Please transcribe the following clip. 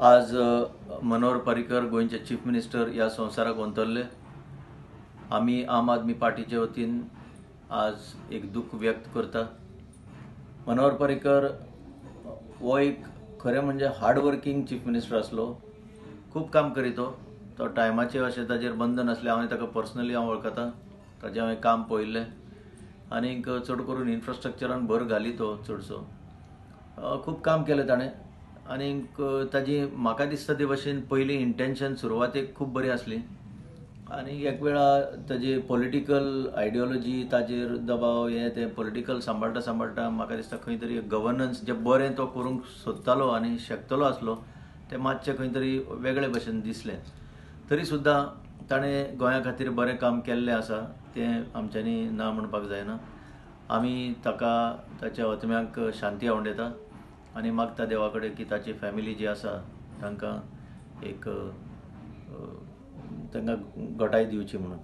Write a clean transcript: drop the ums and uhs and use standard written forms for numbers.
आज मनोहर पर्रीकर गोंयचे chief minister या संवसाराक वंतरले। आम्ही आम आदमी पार्टीच्या वतीन आज एक दुःख व्यक्त करता। मनोहर पर्रीकर वो एक खरें म्हणजे हार्डवर्किंग चीफ मिनिस्टर आसलो। खूब काम करीतो तो टायमाचे अशें ताजेर बंधन असले। हांवें ताका पर्सनली वळखता, ताजें हांवें काम पळयल्लें आनीक चड करून इन्फ्रास्ट्रक्चरान भर घाली तो चडसो। खूब काम केलें ताणें आनीक ताजी म्हाका दिसता ते भाशेन पयली इंटेंशन सुरवातेक खूब बरी आसली आनी एक वेळा ताजी पॉलिटिकल आयडियोलॉजी ताजेर दबाव हे ते पॉलिटिकल सांबाळटा म्हाका दिसता खंय तरी गव्हर्नन्स जे बरें तो करूंक सोदतालो आनी शकतलो आसलो ते मातशें खंय तरी वेगळे भाशेन दिसलें। तरी सुद्दां ताणें गोंया खातीर बरें काम केल्लें आसा तें आमच्यांनी ना म्हणपाक जायना। आमी ताका ताच्या आत्म्याक शांती आवंडयता आनी मागता देवा कडेन की ताची फॅमिली जी आसा तांकां एक तांकां घटाय दिवची म्हणून।